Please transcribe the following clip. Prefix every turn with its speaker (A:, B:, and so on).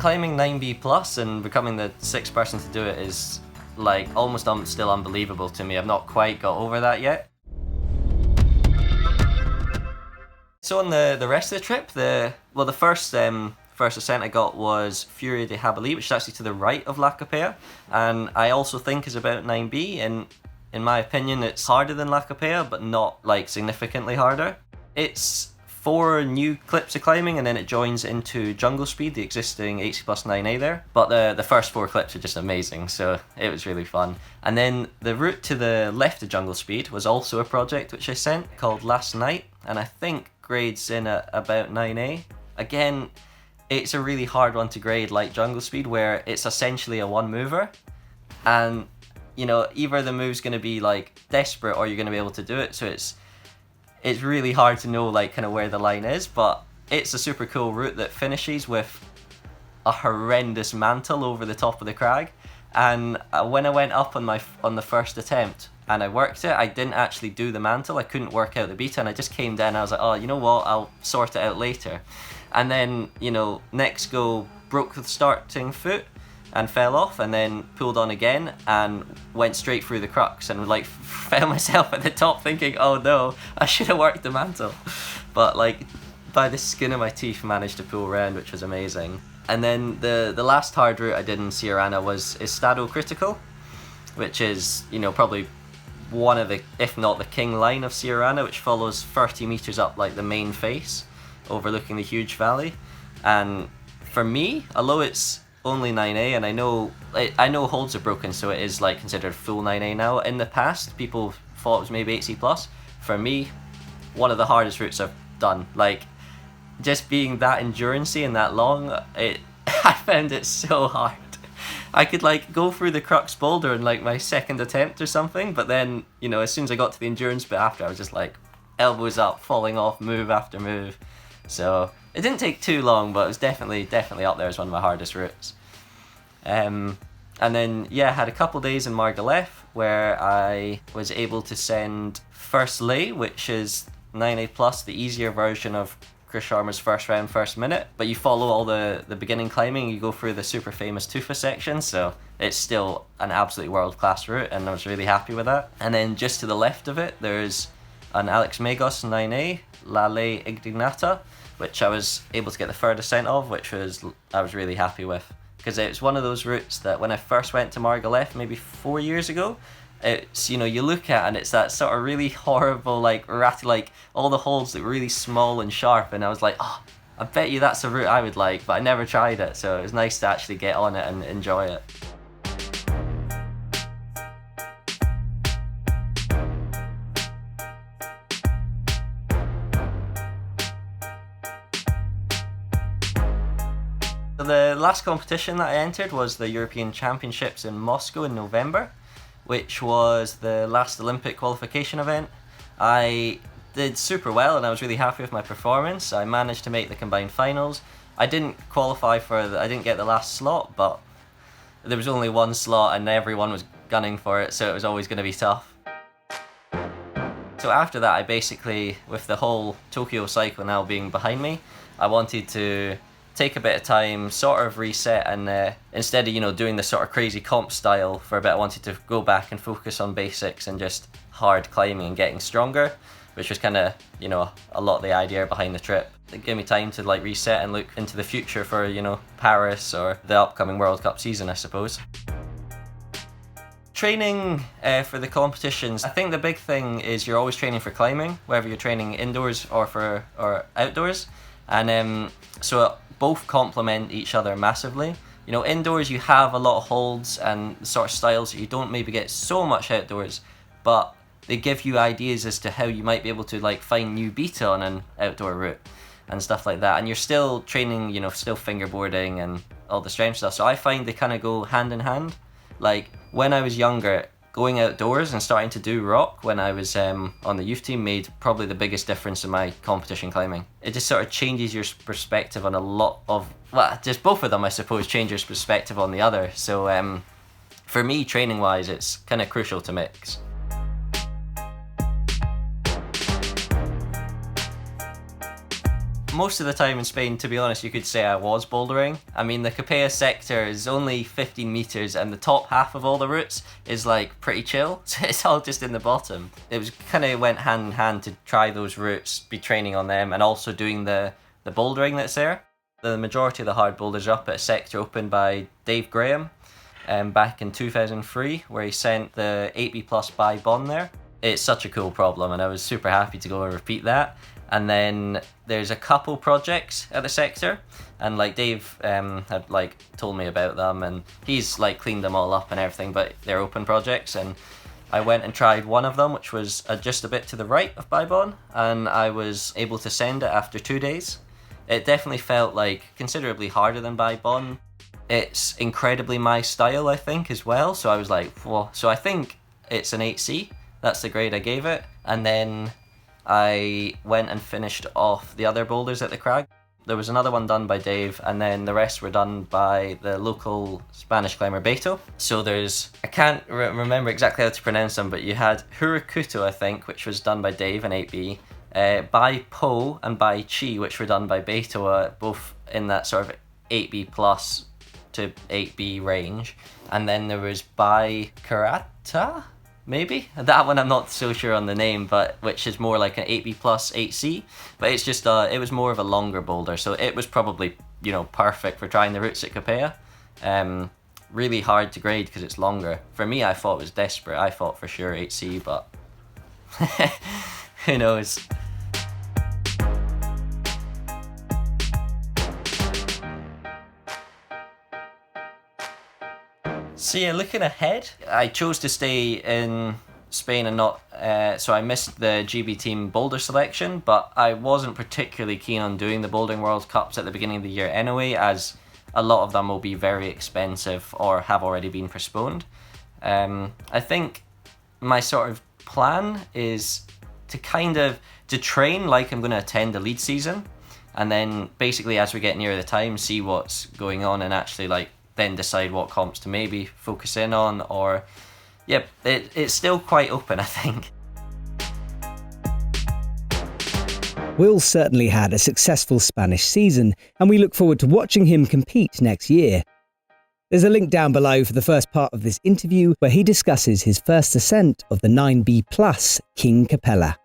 A: Climbing 9B plus and becoming the 6th person to do it is like almost still unbelievable to me. I've not quite got over that yet. So on the rest of the trip, the first ascent I got was Furia de Habali, which is actually to the right of La Kapia, and I also think is about 9B, and in my opinion it's harder than La Kapia, but not like significantly harder. It's 4 new clips of climbing, and then it joins into Jungle Speed, the existing 80 plus 9A there. But the first 4 clips are just amazing, so it was really fun. And then the route to the left of Jungle Speed was also a project which I sent called Last Night, and I think grades in at about 9A. Again, it's a really hard one to grade like Jungle Speed, where it's essentially a one mover, and you know, either the move's going to be like desperate or you're going to be able to do it, so it's really hard to know like kind of where the line is. But it's a super cool route that finishes with a horrendous mantle over the top of the crag, and when I went up on the first attempt and I worked it, I didn't actually do the mantle. I couldn't work out the beta, and I just came down and I was like, oh, you know what, I'll sort it out later. And then, you know, next go broke the starting foot and fell off, and then pulled on again and went straight through the crux, and like found myself at the top thinking, oh no, I should have worked the mantle. But like by the skin of my teeth managed to pull around, which was amazing. And then the last hard route I did in Siurana was Estado Critical, which is, you know, probably one of the, if not the king line of Siurana, which follows 30 meters up like the main face, overlooking the huge valley. And for me, although it's only 9A, and I know holds are broken, so it is like considered full 9A now. In the past, people thought it was maybe 8C plus. For me, one of the hardest routes I've done. Like, just being that endurancey and that long, I found it so hard. I could like go through the crux boulder in like my second attempt or something, but then, you know, as soon as I got to the endurance bit after, I was just like elbows up, falling off move after move. So it didn't take too long, but it was definitely up there as one of my hardest routes. And then, yeah, I had a couple days in Margalef where I was able to send First Lay, which is 9A plus, the easier version of Chris Sharma's first round, first minute. But you follow all the beginning climbing, you go through the super famous Tufa section, so it's still an absolutely world-class route, and I was really happy with that. And then just to the left of it, there's an Alex Megos 9A, La Ley Ignata, which I was able to get the third ascent of, which I was really happy with. Because it's one of those routes that when I first went to Margalef maybe 4 years ago, it's, you know, you look at and it's that sort of really horrible, like ratty, like all the holds look really small and sharp, and I was like, oh, I bet you that's a route I would like, but I never tried it, so it was nice to actually get on it and enjoy it. The last competition that I entered was the European Championships in Moscow in November, which was the last Olympic qualification event. I did super well and I was really happy with my performance. I managed to make the combined finals. I didn't qualify I didn't get the last slot, but there was only one slot and everyone was gunning for it, so it was always going to be tough. So after that, I basically, with the whole Tokyo cycle now being behind me, I wanted to take a bit of time, sort of reset, and instead of, you know, doing the sort of crazy comp style for a bit, I wanted to go back and focus on basics and just hard climbing and getting stronger, which was kind of, you know, a lot of the idea behind the trip. It gave me time to like reset and look into the future for, you know, Paris or the upcoming World Cup season, I suppose. Training for the competitions, I think the big thing is you're always training for climbing, whether you're training indoors or outdoors, and so both complement each other massively. You know, indoors you have a lot of holds and sort of styles that you don't maybe get so much outdoors, but they give you ideas as to how you might be able to like find new beta on an outdoor route and stuff like that. And you're still training, you know, still fingerboarding and all the strength stuff. So I find they kind of go hand in hand. Like when I was younger, going outdoors and starting to do rock when I was on the youth team made probably the biggest difference in my competition climbing. It just sort of changes your perspective on a lot of, well, just both of them I suppose change your perspective on the other. So for me, training wise, it's kind of crucial to mix. most of the time in Spain, to be honest, you could say I was bouldering. I mean, the Kapia sector is only 15 meters and the top half of all the routes is like pretty chill. So it's all just in the bottom. It was kind of went hand in hand to try those routes, be training on them, and also doing the bouldering that's there. The majority of the hard boulders are up at a sector opened by Dave Graham back in 2003, where he sent the 8B plus by Bon there. It's such a cool problem, and I was super happy to go and repeat that. And then there's a couple projects at the sector, and like Dave had like told me about them, and he's like cleaned them all up and everything, but they're open projects. And I went and tried one of them, which was just a bit to the right of Baibon, and I was able to send it after 2 days. It definitely felt like considerably harder than Baibon. It's incredibly my style, I think, as well. So I was like, whoa. So I think it's an 8C. That's the grade I gave it. And then I went and finished off the other boulders at the crag. There was another one done by Dave, and then the rest were done by the local Spanish climber Beto. So there's, I can't remember exactly how to pronounce them, but you had Hurakuto, I think, which was done by Dave in 8B, by Po and by Chi, which were done by Beto, both in that sort of 8B plus to 8B range. And then there was by Karata? Maybe? That one I'm not so sure on the name, but which is more like an 8B plus 8C. But it's just, it was more of a longer boulder, so it was probably, you know, perfect for trying the routes at Kapia. Really hard to grade because it's longer. For me, I thought it was desperate. I thought for sure 8C, but who knows? So yeah, looking ahead, I chose to stay in Spain and not, so I missed the GB team boulder selection, but I wasn't particularly keen on doing the Bouldering World Cups at the beginning of the year anyway, as a lot of them will be very expensive or have already been postponed. I think my sort of plan is to to train like I'm going to attend the lead season, and then basically as we get nearer the time, see what's going on and actually like then decide what comps to maybe focus in on, or it's still quite open, I think.
B: Will certainly had a successful Spanish season, and we look forward to watching him compete next year. There's a link down below for the first part of this interview where he discusses his first ascent of the 9B plus King Capella.